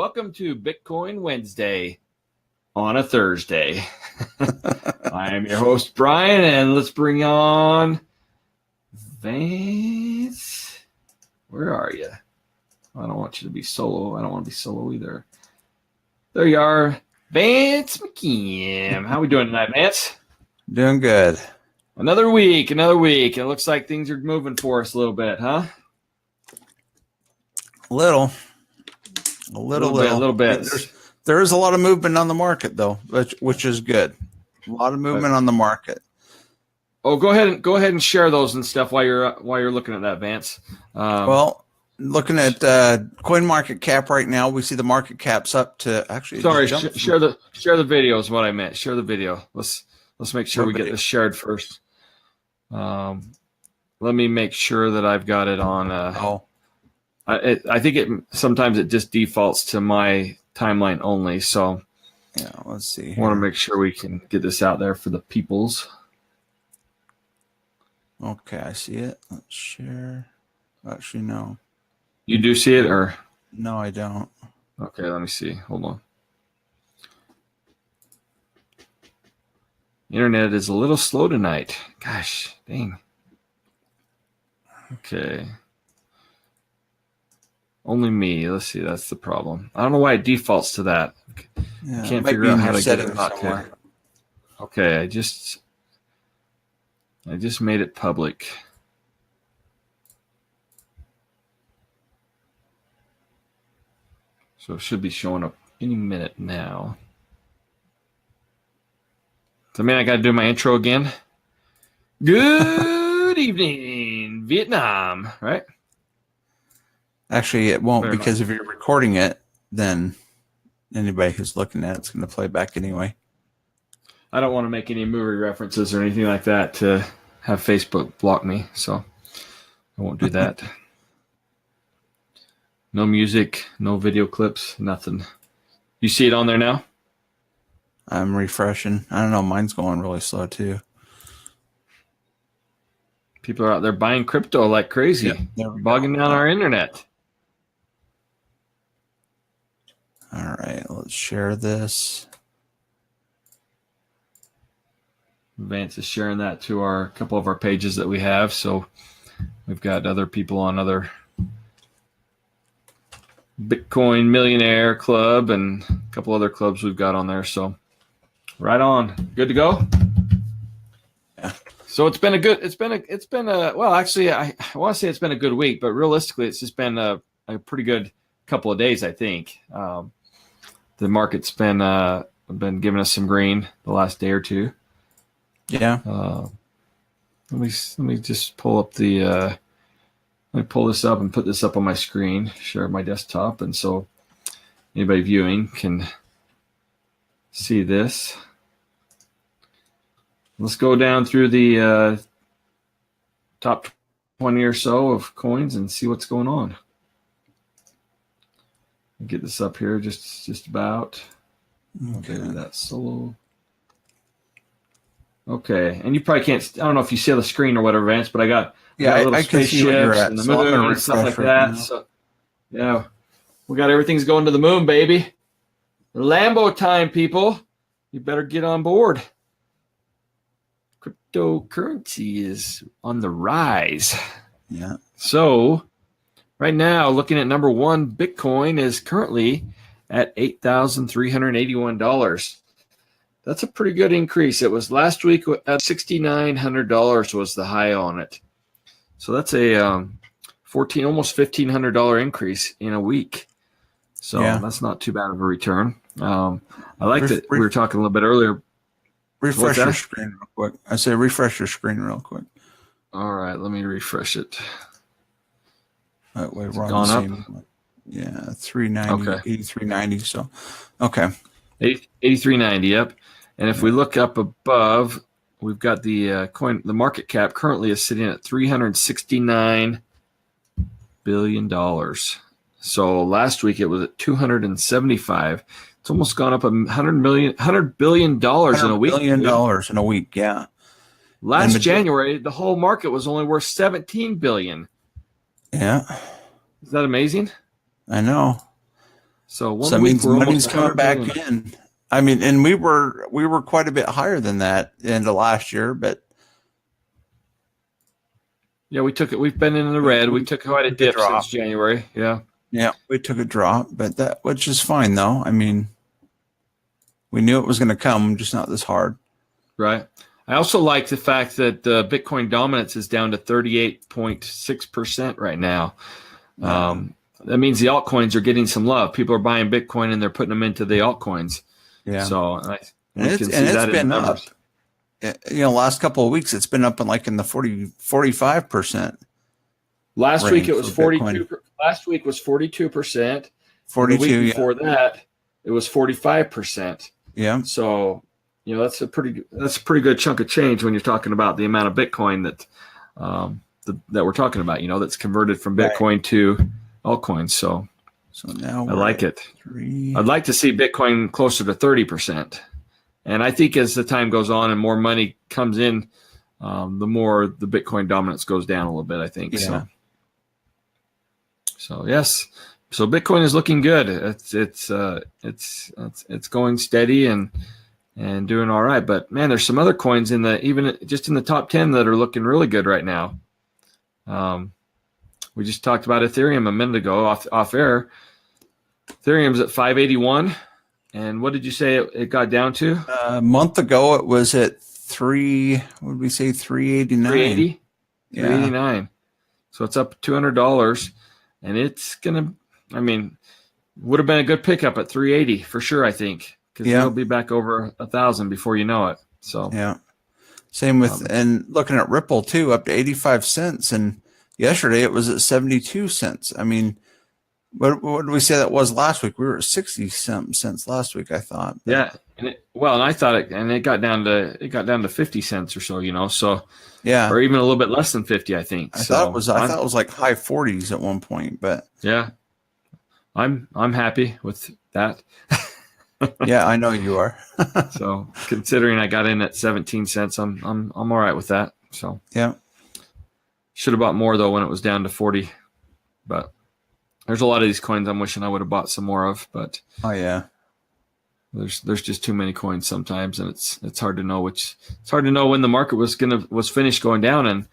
welcome to Bitcoin Wednesday on a Thursday. I am your host, Brian, and let's bring on Vance. Where are you? I don't want you to be solo. I don't want to be solo either. There you are, Vance McKim. How we doing tonight, Vance? Doing good. Another week. It looks like things are moving for us a little bit, huh? A little bit. There is a lot of movement on the market, though, which is good. A lot of movement on the market. Oh, go ahead and share those and stuff while you're looking at that, Vance. Well, looking at CoinMarketCap right now, we see the market cap's up to actually. Sorry, share the video is what I meant. Share the video. Let's make sure we get this shared first. Let me make sure that I've got it on. I think sometimes it just defaults to my timeline only. So yeah, let's see. I want to make sure we can get this out there for the peoples. Okay, I see it. Let's share. Actually, no. You do see it, or no? I don't. Okay, let me see. Hold on. Internet is a little slow tonight. Gosh, dang. Okay. Only me. Let's see. That's the problem. I don't know why it defaults to that. Yeah, can't figure out how to get it not somewhere. to. Okay, I just made it public. So it should be showing up any minute now. So, man, I got to do my intro again. Good evening, Vietnam, right? Actually, it won't, because if you're recording it, then anybody who's looking at it's going to play back anyway. I don't want to make any movie references or anything like that to have Facebook block me, so I won't do that. No music, no video clips, nothing. You see it on there now? I'm refreshing. I don't know. Mine's going really slow too. People are out there buying crypto like crazy, bogging down our internet. All right, let's share this. Vance is sharing that to a couple of our pages that we have. So we've got other people on other Bitcoin Millionaire Club and a couple other clubs we've got on there. So right on. Good to go? Yeah. So it's been a well, actually, I want to say it's been a good week, but realistically, it's just been a pretty good couple of days, I think. The market's been giving us some green the last day or two. Yeah. Let me just pull up the. Let me pull this up and put this up on my screen, share my desktop, and so anybody viewing can see this. Let's go down through the top 20 or so of coins and see what's going on. Get this up here just about. Okay. That's solo. Okay, and you probably can't. I don't know if you see the screen or whatever, Vance, but I got little I can see where you're at, and the so moon and stuff like that. So yeah, we got everything's going to the moon, baby. Lambo time, people. You better get on board. Cryptocurrency is on the rise. Yeah. So right now, looking at number one, Bitcoin is currently at $8,381. That's a pretty good increase. It was last week at $6,900 was the high on it. So that's a almost $1,500 increase in a week. So that's not too bad of a return. I like that we were talking a little bit earlier. Refresh your screen real quick. I say refresh your screen real quick. All right, let me refresh it. That way we're on the same. Yeah, 390, okay. 8390. So, okay. 8390, yep. And if we look up above, we've got the the market cap currently is sitting at $369 billion. So last week it was at 275. It's almost gone up $100 billion in a week. $1 billion in a week, yeah. Last January, the whole market was only worth $17 billion. Yeah. Is that amazing? I know. So So that means money's coming back in. I mean, and we were quite a bit higher than that in the last year, but yeah, we took it. We've been in the red. We took quite a dip since January. Yeah. Yeah, we took a drop, but which is fine though. I mean, we knew it was going to come, just not this hard. Right. I also like the fact that the Bitcoin dominance is down to 38.6% right now. That means the altcoins are getting some love. People are buying Bitcoin and they're putting them into the altcoins. Yeah. So it's been up. Last couple of weeks, it's been up in the 45%. Last week it was 42. Last week was 42%. 42. The week before that, it was 45%. Yeah. So that's a pretty good chunk of change when you're talking about the amount of Bitcoin that we're talking about. That's converted from Bitcoin to altcoins. So now I like it. I'd like to see Bitcoin closer to 30%. And I think as the time goes on and more money comes in, the more the Bitcoin dominance goes down a little bit, I think. Yeah. So yes. So Bitcoin is looking good. It's going steady and doing all right. But man, there's some other coins even just in the top 10 that are looking really good right now. We just talked about Ethereum a minute ago off air. Ethereum's at 581. And what did you say it got down to? A month ago, it was at 389. 380? Yeah. 389. So it's up $200. And it's going to, would have been a good pickup at 380 for sure, I think. Because it'll be back over 1,000 before you know it. So yeah. Same with, and looking at Ripple too, up to 85 cents. And yesterday it was at 72 cents. What did we say that was last week? We were at 60-something cents last week, I thought. But yeah, and I thought it got down to 50 cents or so, So yeah, or even a little bit less than 50, I think. I thought it was like high 40s at one point, but yeah, I'm happy with that. Yeah, I know you are. So considering I got in at 17 cents, I'm all right with that. So yeah, should have bought more though when it was down to 40, but. There's a lot of these coins I'm wishing I would have bought some more of, but oh yeah, there's just too many coins sometimes, and it's hard to know it's hard to know when the market was finished going down, and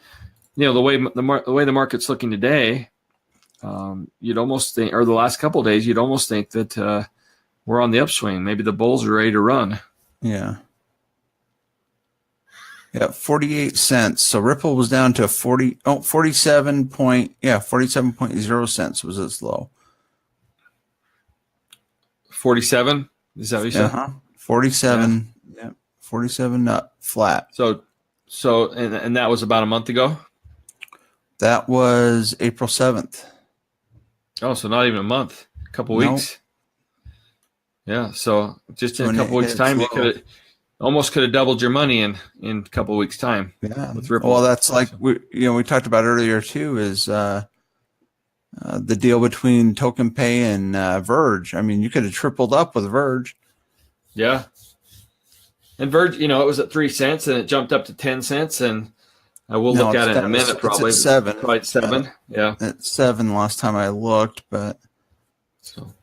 the way the market's looking today, you'd almost think, or the last couple of days, you'd almost think that we're on the upswing. Maybe the bulls are ready to run. Yeah. Yeah, 48 cents. So Ripple was down to 47.0 cents was its low. 47? Is that what you said? 47. Yeah. 47 up flat. So and that was about a month ago? That was April 7th. Oh, so not even a month. A couple weeks. Yeah, so just in a couple weeks' time, you could have doubled your money in a couple of weeks' time. Yeah. With Ripple. Well, that's like we talked about earlier too, is the deal between TokenPay and Verge. You could have tripled up with Verge. Yeah. And Verge, it was at 3 cents and it jumped up to 10 cents, and I will look at it in a minute. Probably it's at 7. Probably 7. Yeah. At 7 last time I looked, but so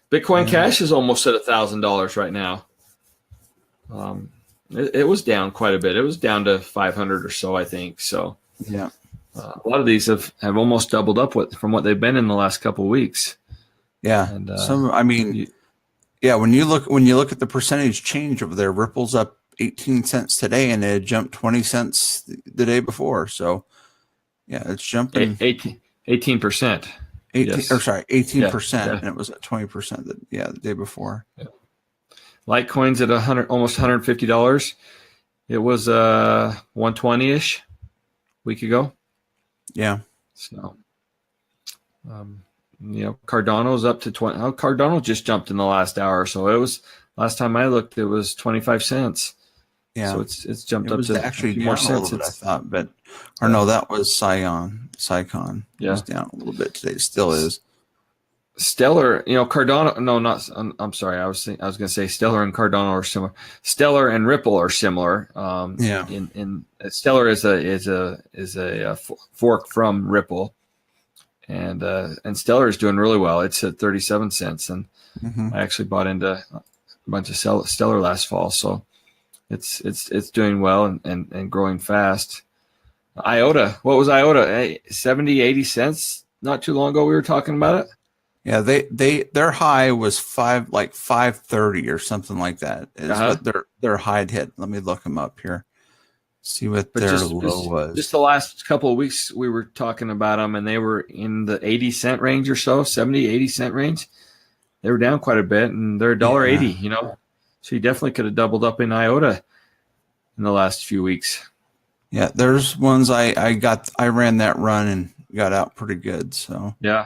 Bitcoin Cash is almost at $1,000 right now. It was down quite a bit. It was down to 500 or so, I think. So yeah, a lot of these have almost doubled up from what they've been in the last couple of weeks. Yeah, and when you look at the percentage change over there, Ripple's up 18 cents today, and it jumped 20 cents the day before. So yeah, it's jumping 18%. 18%, yes. And it was at 20% the day before. Yeah. Litecoin's at almost $150. It was 120-ish a week ago. Yeah. So, Cardano's up to 20. Oh, Cardano just jumped in the last hour or so. It was last time I looked, it was 25 cents. Yeah. So it's jumped up to actually more cents. I thought, no, that was Scion. Yeah. It was down a little bit today. It still is. Stellar, Cardano. No, not. I'm sorry. I was going to say Stellar and Cardano are similar. Stellar and Ripple are similar. In Stellar is a fork from Ripple, and Stellar is doing really well. It's at 37 cents, and Mm-hmm. I actually bought into a bunch of Stellar last fall, so it's doing well and growing fast. IOTA, what was IOTA? 70, 80 cents not too long ago. We were talking about it. Yeah, their high was 530 or something like that. Is what their high hit. Let me look them up here. See what their low was. Just the last couple of weeks we were talking about them, and they were in the 80-cent range or so, 70, 80-cent range. They were down quite a bit, and they're $1.80, you know. So you definitely could have doubled up in IOTA in the last few weeks. Yeah, there's ones I ran that run and got out pretty good. So yeah,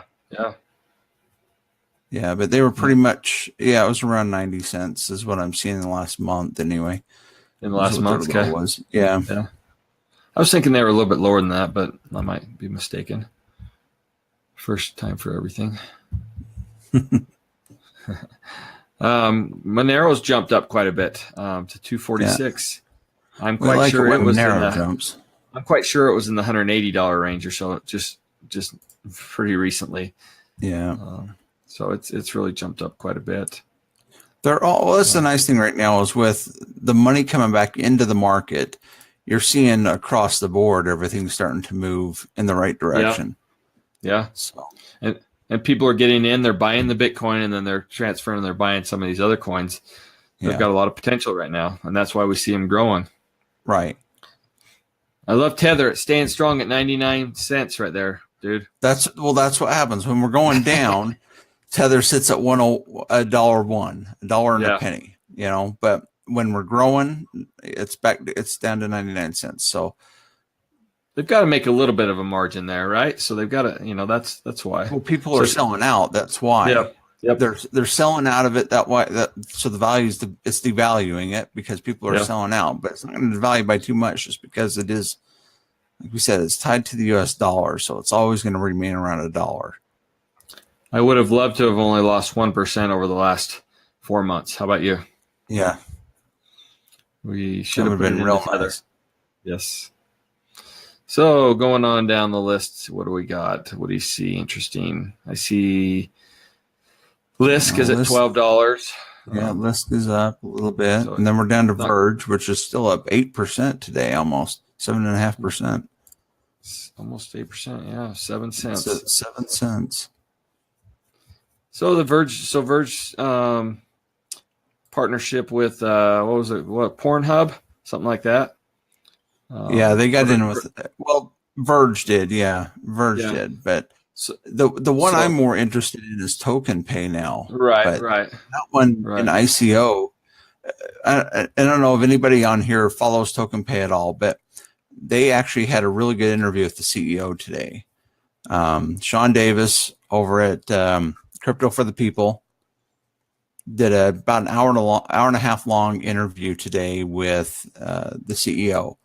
but they were pretty much it was around 90 cents is what I'm seeing in the last month anyway. In the last month, okay. Was. Yeah. I was thinking they were a little bit lower than that, but I might be mistaken. First time for everything. Monero's jumped up quite a bit to 246. Yeah. I'm quite sure it was I'm quite sure it was in the $180 range or so, just pretty recently. Yeah. So it's really jumped up quite a bit. That's the nice thing right now is with the money coming back into the market, you're seeing across the board everything's starting to move in the right direction. Yeah. So and people are getting in, they're buying the Bitcoin, and then they're transferring, they're buying some of these other coins. They've got a lot of potential right now, and that's why we see them growing. Right. I love Tether. It's staying strong at 99 cents right there, dude. That's what happens when we're going down. Tether sits at $1.01 and a penny, you know, but when we're growing, it's down to 99 cents. So they've got to make a little bit of a margin there, right? So they've got to, you know, that's why. Well, people are selling out. That's why. Yep. They're selling out of it so the value it's devaluing it because people are selling out, but it's not going to devalue by too much just because it is, like we said, it's tied to the US dollar, so it's always going to remain around $1. I would have loved to have only lost 1% over the last 4 months. How about you? Yeah. We should have been real nice. Yes. So going on down the list, what do we got? What do you see interesting? I see Lisk is at $12. Yeah, Lisk is up a little bit. So, and then we're down to Verge, which is still up 8% today, almost 7.5%. Almost 8%, yeah, 7 cents. It's 7 cents. So the Verge, partnership with what was it? What, Pornhub, something like that. They got in with Verge did, Verge did, but the one I'm more interested in is TokenPay now. Right. That one in ICO. I don't know if anybody on here follows TokenPay at all, but they actually had a really good interview with the CEO today. Sean Davis over at Crypto for the People did about an hour and a half long interview today with the CEO,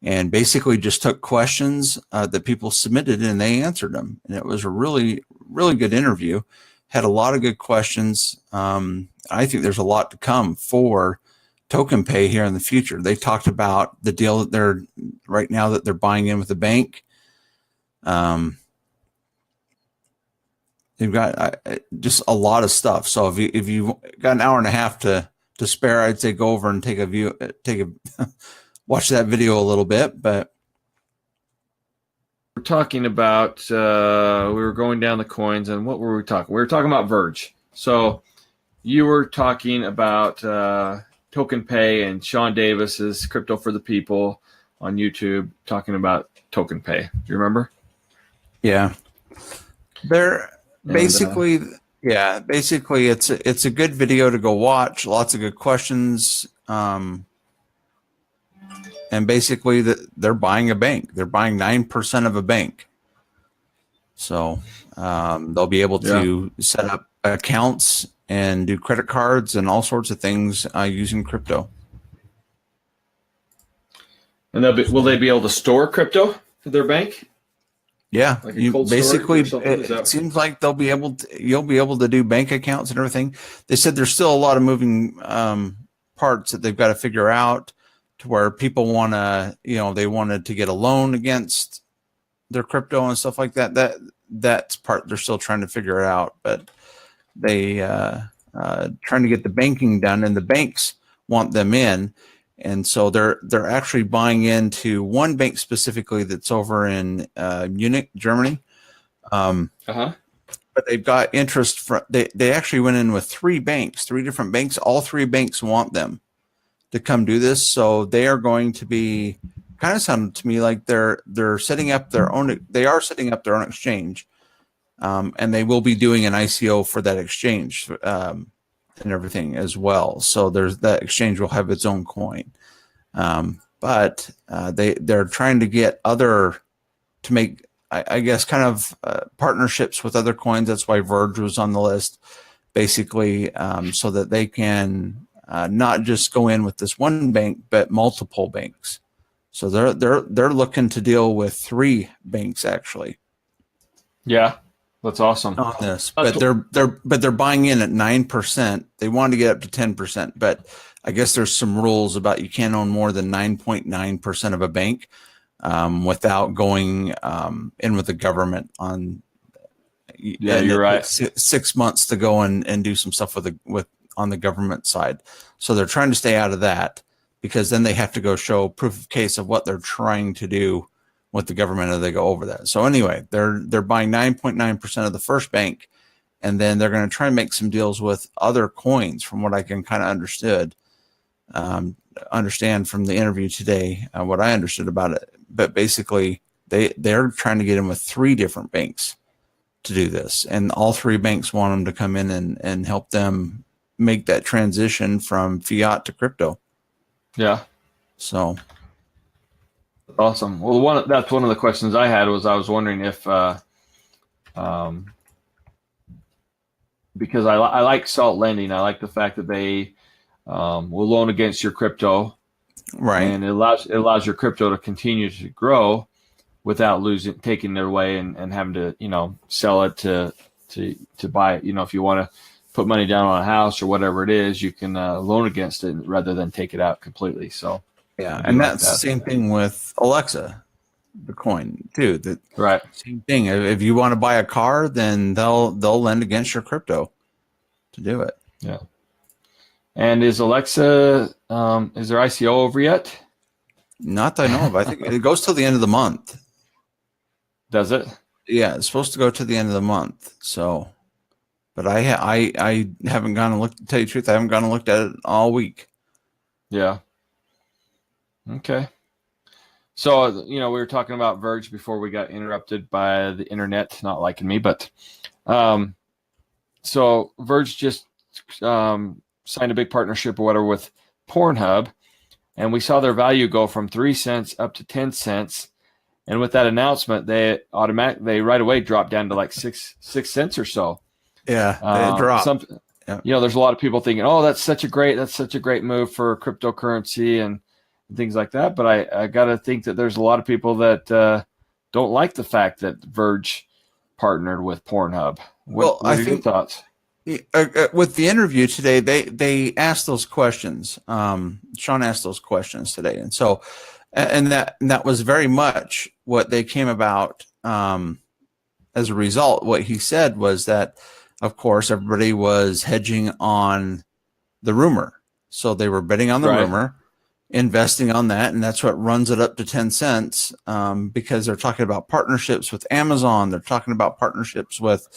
and basically just took questions that people submitted and they answered them. And it was a really, really good interview. Had a lot of good questions. I think there's a lot to come for TokenPay here in the future. They talked about the deal that they're right now that they're buying in with the bank. They've got just a lot of stuff. So if you got an hour and a half to spare, I'd say go over and take a watch that video a little bit. But we're talking about we were going down the coins, and what were we talking? We were talking about Verge. So you were talking about TokenPay and Sean Davis's Crypto for the People on YouTube talking about TokenPay. Do you remember? Yeah. They're basically it's a good video to go watch. Lots of good questions. And basically they're buying a bank. They're buying 9% of a bank. So they'll be able to set up accounts and do credit cards and all sorts of things using crypto. And will they be able to store crypto for their bank? Yeah, like basically it seems like you'll be able to do bank accounts and everything. They said there's still a lot of moving parts that they've got to figure out to where people want to, they wanted to get a loan against their crypto and stuff like that. That that's part they're still trying to figure it out. But they trying to get the banking done, and the banks want them in, and so they're actually buying into one bank specifically that's over in Munich, Germany. But they've got interest from they actually went in with three different banks. All three banks want them to come do this, so they are going to be kind of sounded to me like they're setting up their own. They are setting up their own exchange, and they will be doing an ICO for that exchange and everything as well. So that exchange will have its own coin, but they're trying to get to make, I guess, kind of partnerships with other coins. That's why Verge was on the list, basically, so that they can not just go in with this one bank, but multiple banks. So they're looking to deal with three banks actually. Yeah, that's awesome on this. But they're buying in at 9%. They wanted to get up to 10%, but I guess there's some rules about you can't own more than 9.9% of a bank. Without going in with the government on, you're right. 6 months to go and do some stuff with on the government side. So they're trying to stay out of that, because then they have to go show proof of case of what they're trying to do with the government, and they go over that. So anyway, they're buying 9.9% of the first bank, and then they're going to try and make some deals with other coins, from what I can kind of understand from the interview today, what I understood about it. But basically, they're trying to get in with three different banks to do this, and all three banks want them to come in and help them make that transition from fiat to crypto. Yeah. So awesome. Well, that's one of the questions I had. Was I was wondering if because I like Salt Lending, I like the fact that they will loan against your crypto. Right. And it allows your crypto to continue to grow without taking their way and having to, sell it to buy it. If you want to put money down on a house or whatever it is, you can loan against it rather than take it out completely. So yeah, and that's the same thing with Alexa, the coin too. Right. Same thing. If you want to buy a car, then they'll lend against your crypto to do it. Yeah. And is Alexa, is their ICO over yet? Not that I know of. I think it goes till the end of the month. Does it? Yeah, it's supposed to go to the end of the month. So, but I haven't gone and looked. To tell you the truth, I haven't gone and looked at it all week. Yeah. Okay. So we were talking about Verge before we got interrupted by the internet not liking me, but so Verge just signed a big partnership or whatever with Pornhub, and we saw their value go from 3 cents up to 10 cents. And with that announcement, they right away dropped down to like 6 cents or so. Yeah, they dropped. There's a lot of people thinking, oh, that's such a great move for cryptocurrency and things like that. But I got to think that there's a lot of people that don't like the fact that Verge partnered with Pornhub. What are your thoughts? With the interview today, they asked those questions. Sean asked those questions today, and so, and that was very much what they came about. As a result, what he said was that, of course, everybody was hedging on the rumor, so they were betting on the rumor, investing on that, and that's what runs it up to 10 cents. Because they're talking about partnerships with Amazon, they're talking about partnerships with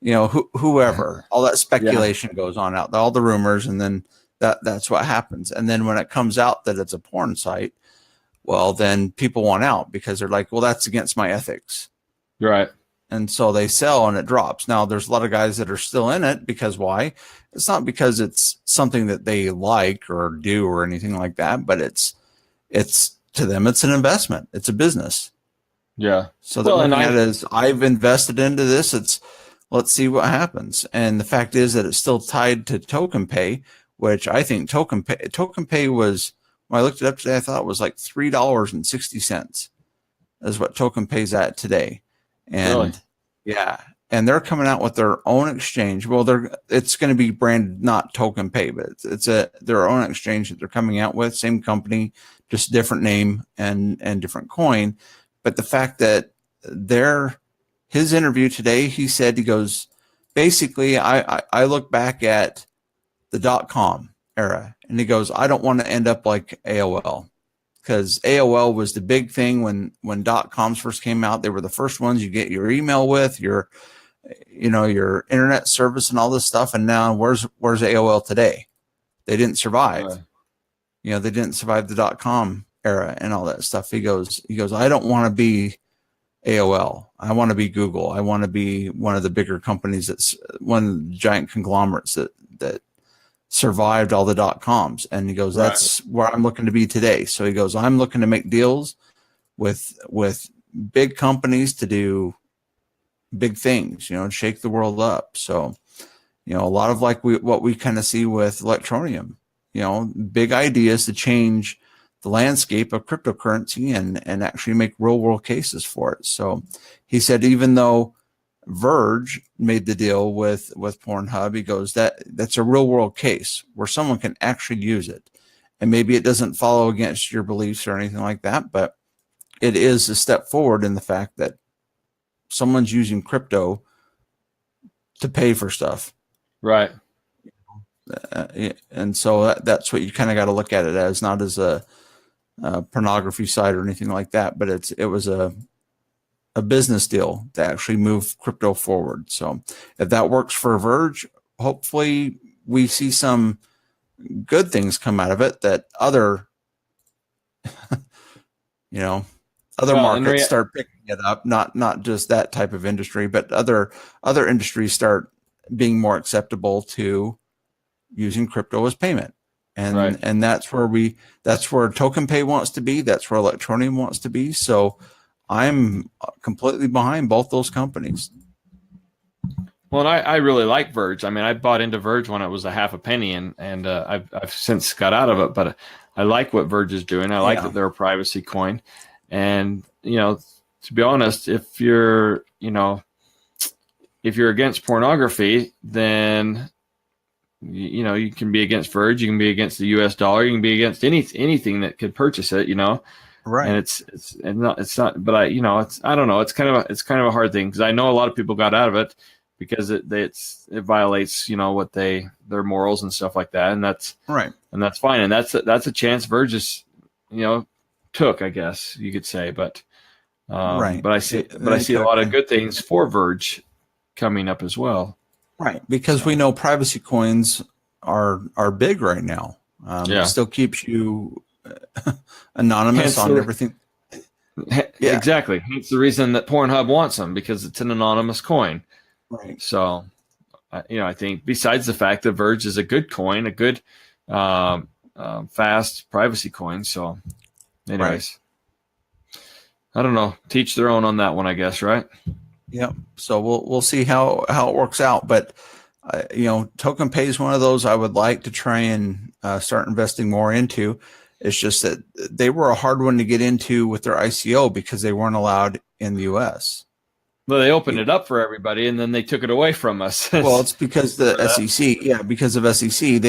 whoever. All that speculation goes on out, all the rumors, and then that's what happens. And then when it comes out that it's a porn site, well, then people want out because they're like, well, that's against my ethics. Right. And so they sell and it drops. Now there's a lot of guys that are still in it because why? It's not because it's something that they like or do or anything like that, but it's to them, it's an investment. It's a business. Yeah. So they're looking at it as, I've invested into this. Let's see what happens. And the fact is that it's still tied to TokenPay, which I think TokenPay was, when I looked it up today, I thought it was like $3.60 is what TokenPay's at today. And really? Yeah. And they're coming out with their own exchange. Well, it's going to be branded not TokenPay, but it's their own exchange that they're coming out with. Same company, just different name and different coin. But the fact that they're his interview today, he said, he goes, basically, I look back at the .com era, and he goes, I don't want to end up like AOL, because AOL was the big thing when .coms first came out. They were the first ones you get your email with, your internet service and all this stuff. And now where's AOL today? They didn't survive. Right. They didn't survive the .com era and all that stuff. He goes, I don't want to be AOL. I want to be Google. I want to be one of the bigger companies, that's one of the giant conglomerates that survived all the .coms. And he goes, that's where I'm looking to be today. So he goes, I'm looking to make deals with big companies to do big things, shake the world up. So, a lot of like what we kind of see with Electroneum, big ideas to change the landscape of cryptocurrency and actually make real world cases for it. So he said, even though Verge made the deal with Pornhub, he goes, that's a real world case where someone can actually use it. And maybe it doesn't follow against your beliefs or anything like that, but it is a step forward in the fact that someone's using crypto to pay for stuff. Right. And so that's what you kind of got to look at it as, not as a pornography site or anything like that, but it was a business deal to actually move crypto forward. So if that works for Verge, hopefully we see some good things come out of it, that other markets start picking it up, not just that type of industry, but other industries start being more acceptable to using crypto as payment. And that's where TokenPay wants to be. That's where Electroneum wants to be. So I'm completely behind both those companies. Well, and I really like Verge. I mean, I bought into Verge when it was a half a penny, and I've since got out of it. But I like what Verge is doing. I like that they're a privacy coin. And to be honest, if you're against pornography, then you can be against Verge, you can be against the US dollar, you can be against anything that could purchase it, Right. And it's not, but I don't know. It's kind of a hard thing, because I know a lot of people got out of it because it violates, what their morals and stuff like that. And that's right. And that's fine. And that's a chance Verge is, took, I guess you could say, but right. But I see a lot of good things for Verge coming up as well. Right, because we know privacy coins are big right now. It still keeps you anonymous on everything. Exactly. It's the reason that Pornhub wants them, because it's an anonymous coin. Right. So, I think besides the fact that Verge is a good coin, a good fast privacy coin. So, anyways, I don't know. Teach their own on that one, I guess. Right. Yep. So we'll see how it works out. But TokenPay is one of those I would like to try and start investing more into. It's just that they were a hard one to get into with their ICO because they weren't allowed in the U.S. Well, they opened it up for everybody, and then they took it away from us. Well, it's because the SEC, because of SEC,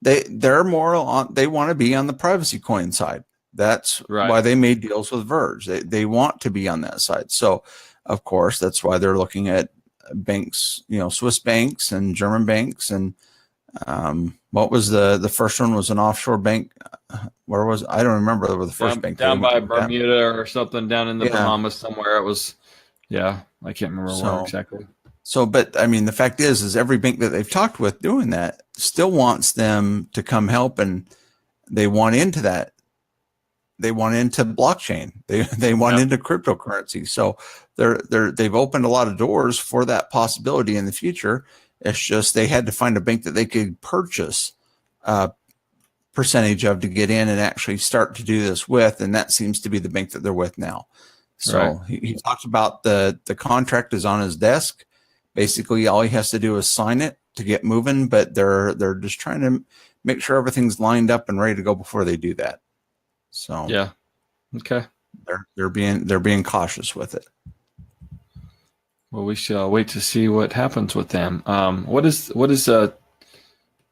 they're more on. They want to be on the privacy coin side. That's why they made deals with Verge. They want to be on that side. So, of course, that's why they're looking at banks, Swiss banks and German banks. And what was the first one? Was an offshore bank. Where was, I don't remember the first bank. Down by Bermuda or something, down in the Bahamas somewhere. It was, I can't remember where exactly. So, but I mean, the fact is every bank that they've talked with doing that still wants them to come help, and they want into that. They want into blockchain. They want into cryptocurrency. So they've opened a lot of doors for that possibility in the future. It's just they had to find a bank that they could purchase a percentage of to get in and actually start to do this with, and that seems to be the bank that they're with now. So he talked about the contract is on his desk. Basically, all he has to do is sign it to get moving, but they're just trying to make sure everything's lined up and ready to go before they do that. So okay, they're being cautious with it. Well, we shall wait to see what happens with them. What is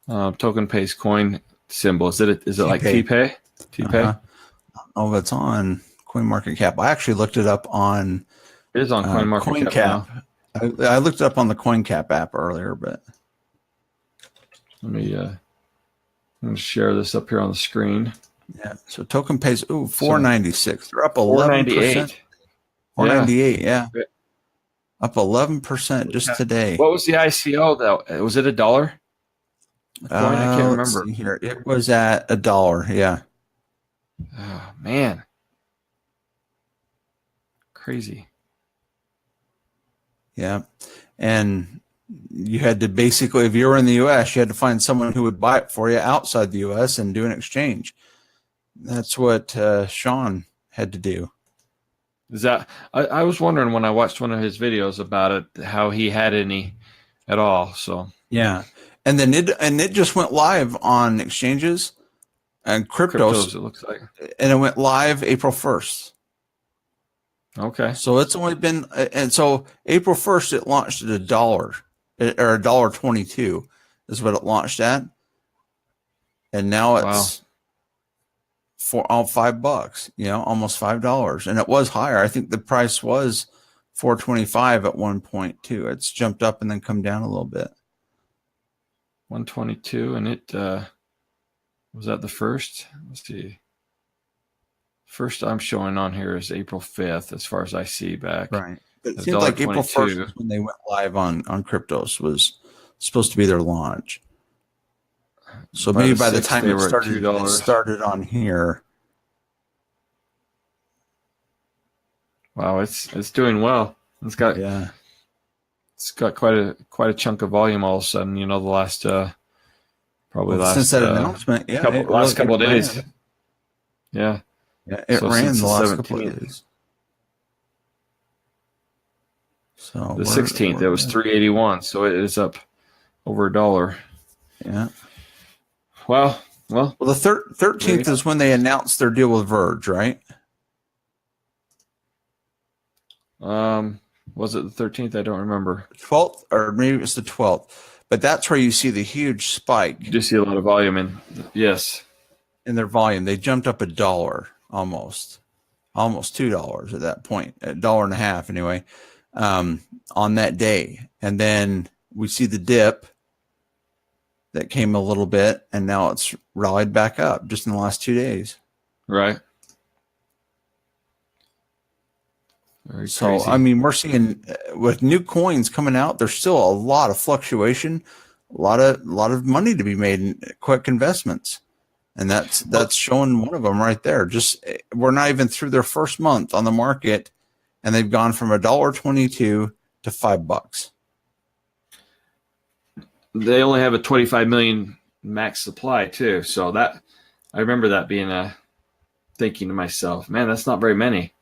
TokenPay's coin symbol? Is it like TPAY? TPAY? Oh, it's on CoinMarketCap. I actually looked it up on It is on CoinMarketCap now. I looked it up on the CoinCap app earlier, but let me I'm going to share this up here on the screen. Yeah. So TokenPay's $4.96. They're up 11%. $4.98. $4.98. Yeah. Up 11% just today. What was the ICO though? Was it $1? A coin? I can't remember. Let's see here. It was at $1. Yeah. Oh man. Crazy. Yeah. And you had to basically, if you were in the US, you had to find someone who would buy it for you outside the US and do an exchange. That's what Sean had to do. Is that I was wondering when I watched one of his videos about it, how he had any at all. So yeah. And then it just went live on exchanges and cryptos, it looks like. And it went live April 1st. Okay. So it's only been, and so April 1st, it launched at $1 or $1.22 is what it launched at. And now it's for all $5, almost $5. And it was higher. I think the price was $4.25 at 1.2. It's jumped up and then come down a little bit. 122, and it was that the first? Let's see. First I'm showing on here is April 5th, as far as I see back. Right. But it seems like April 1st was when they went live on cryptos, was supposed to be their launch. So maybe by the time it started on here. Wow, it's doing well. It's got quite a chunk of volume all of a sudden. The last since that announcement, last couple of days. Yeah. Yeah, it ran the last couple of days. So the 16th, it was 381, so it is up over $1. Yeah. Well, the 13th is when they announced their deal with Verge, right? Was it the 13th? I don't remember. 12th, or maybe it's the 12th. But that's where you see the huge spike. You do see a lot of volume in their volume. They jumped up $1 almost $2 at that point, $1.50 anyway, on that day. And then we see the dip that came a little bit, and now it's rallied back up just in the last 2 days. Right. So, I mean, we're seeing with new coins coming out, there's still a lot of fluctuation, a lot of money to be made in quick investments. And that's showing one of them right there. Just, we're not even through their first month on the market, and they've gone from $1.22 to $5. They only have a 25 million max supply too. So that, I remember that being thinking to myself, man, that's not very many.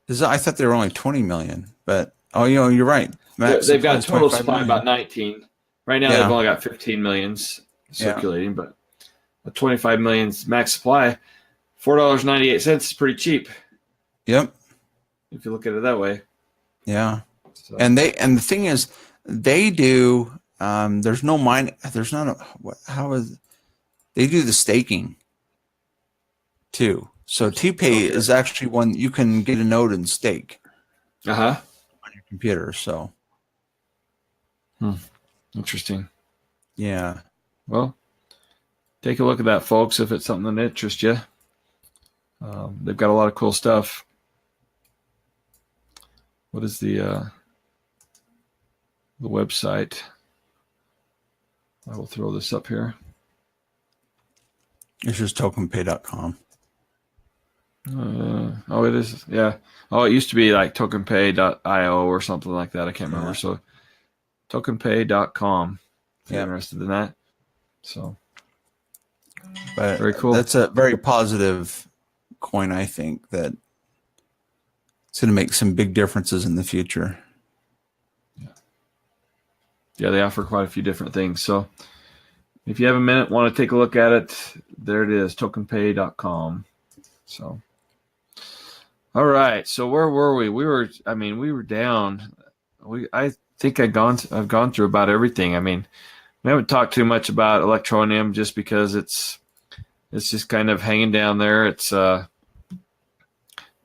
I thought they were only 20 million, but you're right. They've got a total supply about 19. Right now, they've only got 15 millions circulating, but a 25 millions max supply, $4.98 is pretty cheap. Yep. If you look at it that way. Yeah. So. And the thing is, they do. There's no mine. There's not they do the staking too. So TPAY is actually one you can get a node and stake. On your computer. So. Interesting. Yeah. Well, take a look at that, folks, if it's something that interests you. They've got a lot of cool stuff. What is the website? I will throw this up here. It's just tokenpay.com. It is. Yeah. Oh, it used to be like tokenpay.io or something like that. I can't remember. So tokenpay.com. If you're interested in that. So. But very cool. That's a very positive coin, I think, that it's going to make some big differences in the future. Yeah, they offer quite a few different things. So if you have a minute, want to take a look at it, there it is, tokenpay.com. So, all right. So where were we? We were down. I think I've gone through about everything. I mean, we haven't talked too much about Electroneum just because it's just kind of hanging down there. It's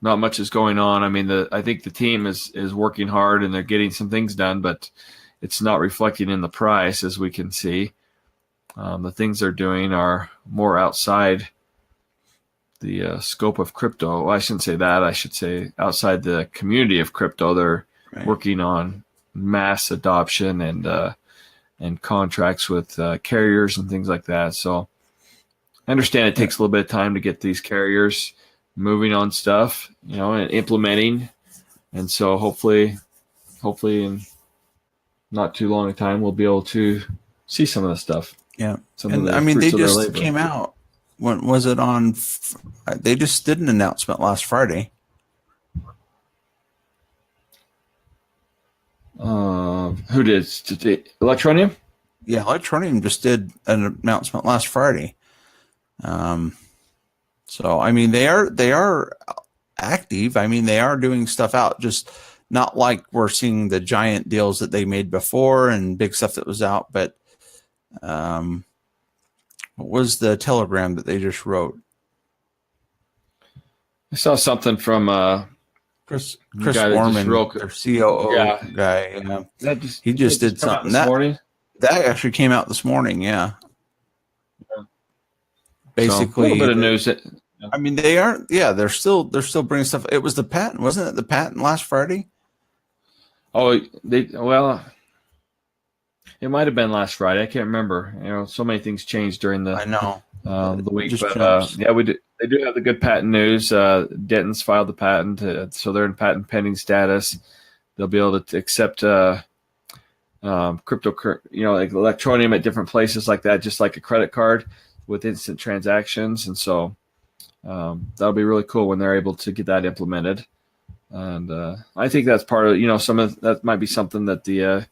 not much is going on. I mean, I think the team is working hard and they're getting some things done, but it's not reflecting in the price, as we can see. The things they're doing are more outside the scope of crypto. Well, I shouldn't say that. I should say outside the community of crypto. They're working on mass adoption and contracts with carriers and things like that. So I understand it takes a little bit of time to get these carriers moving on stuff, and implementing. And so hopefully in not too long a time, we'll be able to see some of the stuff. Yeah. And I mean, they just came out. When was it on? They just did an announcement last Friday. Who did? Electronium? Yeah, Electronium just did an announcement last Friday. So I mean, they are active. I mean, they are doing stuff out, just not like we're seeing the giant deals that they made before and big stuff that was out. But what was the telegram that they just wrote? I saw something from Chris Warman, their COO guy. He just did something that actually came out this morning. Yeah. Basically, so a little bit of news. I mean, they're still bringing stuff. It was the patent, wasn't it? The patent last Friday. Oh, it might have been last Friday. I can't remember. So many things changed during the week. But they do have the good patent news. Denton's filed the patent, so they're in patent pending status. They'll be able to accept crypto, like Electronium at different places like that, just like a credit card with instant transactions. And so that'll be really cool when they're able to get that implemented. And I think that's part of, some of that might be something that the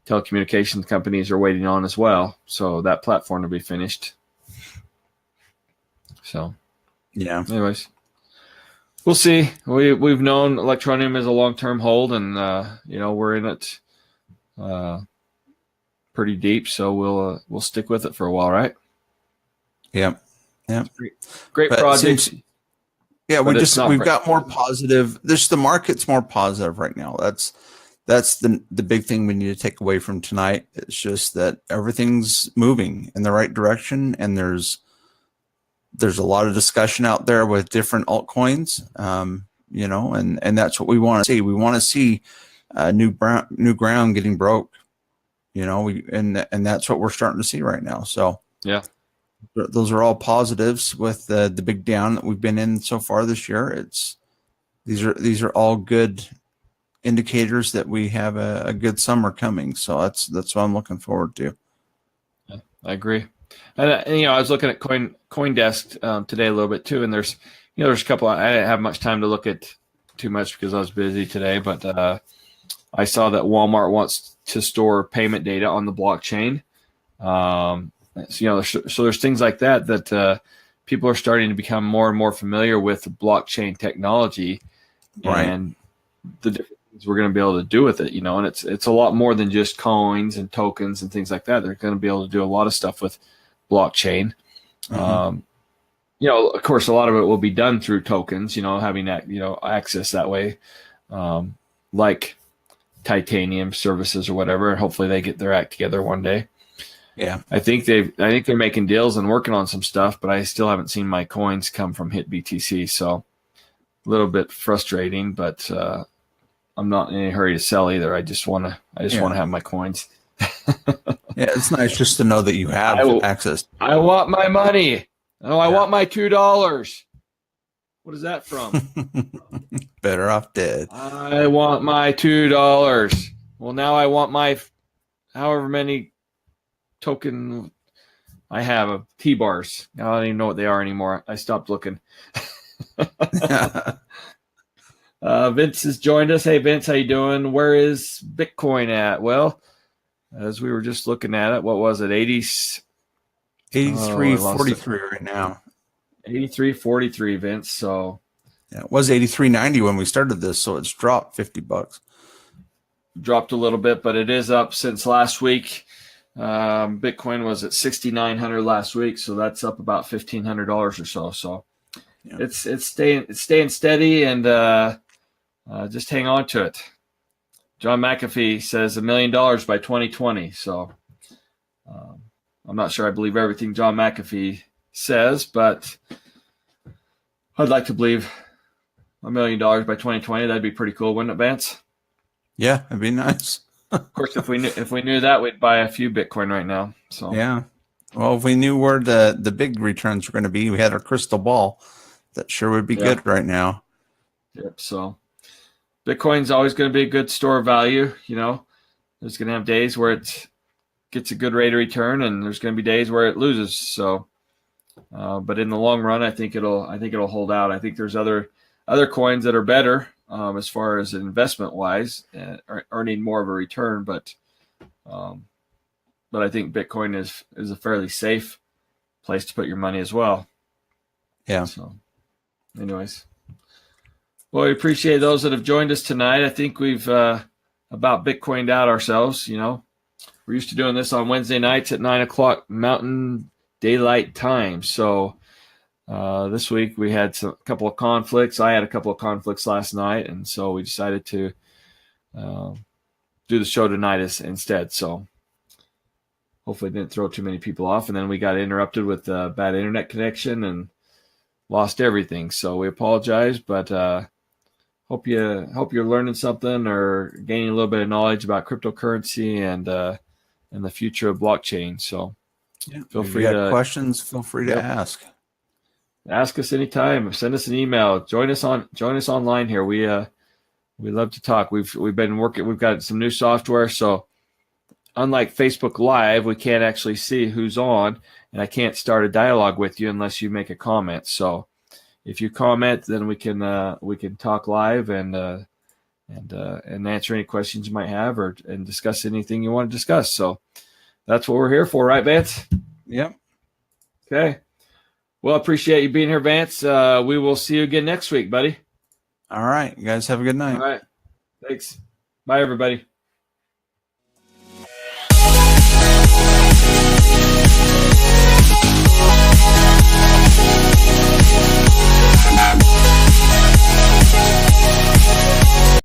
telecommunications companies are waiting on as well. So that platform to be finished. So, yeah. Anyways, we'll see. We've known Electronium is a long-term hold, and we're in it pretty deep. So we'll stick with it for a while, right? Yeah. Yeah. Great project. We've got more positive. The market's more positive right now. That's the big thing we need to take away from tonight. It's just that everything's moving in the right direction, and there's a lot of discussion out there with different altcoins, and that's what we want to see. We want to see new ground getting broke, and that's what we're starting to see right now. So yeah, those are all positives with the big down that we've been in so far this year. These are all good indicators that we have a good summer coming. So that's what I'm looking forward to. Yeah, I agree. And I was looking at CoinDesk today a little bit too, and there's a couple. I didn't have much time to look at too much because I was busy today, but I saw that Walmart wants to store payment data on the blockchain. So there's things like that people are starting to become more and more familiar with blockchain technology, right, and the different things we're going to be able to do with it. And it's a lot more than just coins and tokens and things like that. They're going to be able to do a lot of stuff with blockchain. Mm-hmm. Of course, a lot of it will be done through tokens, having that, access that way, like titanium services or whatever. And hopefully they get their act together one day. Yeah. I think they're making deals and working on some stuff, but I still haven't seen my coins come from HitBTC. So a little bit frustrating, but I'm not in any hurry to sell either. I just want to have my coins. Yeah, it's nice just to know that you have access. I want my money. Oh, I want my $2. What is that from? Better off dead. I want my $2. Well, now I want my however many token I have of T-bars. I don't even know what they are anymore. I stopped looking. Vince has joined us. Hey, Vince, how you doing? Where is Bitcoin at? Well, as we were just looking at it, what was it? 83.43 right now. 83.43, Vince. So yeah, it was 83.90 when we started this, so it's dropped $50. Dropped a little bit, but it is up since last week. Bitcoin was at 6,900 last week, so that's up about $1,500 or so. So Yeah. it's staying steady, and just hang on to it. John McAfee says $1 million by 2020. So I'm not sure I believe everything John McAfee says, but I'd like to believe $1 million by 2020. That'd be pretty cool, wouldn't it, Vance? Yeah, it'd be nice. Of course, if we knew that, we'd buy a few Bitcoin right now. So yeah. Well, if we knew where the big returns were going to be, we had our crystal ball. That sure would be good right now. Yep. So Bitcoin's always going to be a good store of value. You know, there's going to have days where it gets a good rate of return, and there's going to be days where it loses. So, but in the long run, I think it'll hold out. I think there's other coins that are better as far as investment wise, earning more of a return. But I think Bitcoin is a fairly safe place to put your money as well. Yeah. So, anyways, well, we appreciate those that have joined us tonight. I think we've about Bitcoined out ourselves. You know, we're used to doing this on Wednesday nights at 9:00 Mountain Daylight Time. So this week we had a couple of conflicts. I had a couple of conflicts last night, and so we decided to do the show tonight instead. So hopefully it didn't throw too many people off. And then we got interrupted with a bad internet connection and lost everything. So we apologize, but hope you're learning something or gaining a little bit of knowledge about cryptocurrency and the future of blockchain. So feel free to questions. Feel free to ask. Ask us anytime. Send us an email. Join us online here. We love to talk. We've been working. We've got some new software. So unlike Facebook Live, we can't actually see who's on, and I can't start a dialogue with you unless you make a comment. So if you comment, then we can talk live and answer any questions you might have and discuss anything you want to discuss. So that's what we're here for, right, Vance? Yep. Okay. Well, appreciate you being here, Vance. We will see you again next week, buddy. All right. You guys have a good night. All right. Thanks. Bye, everybody.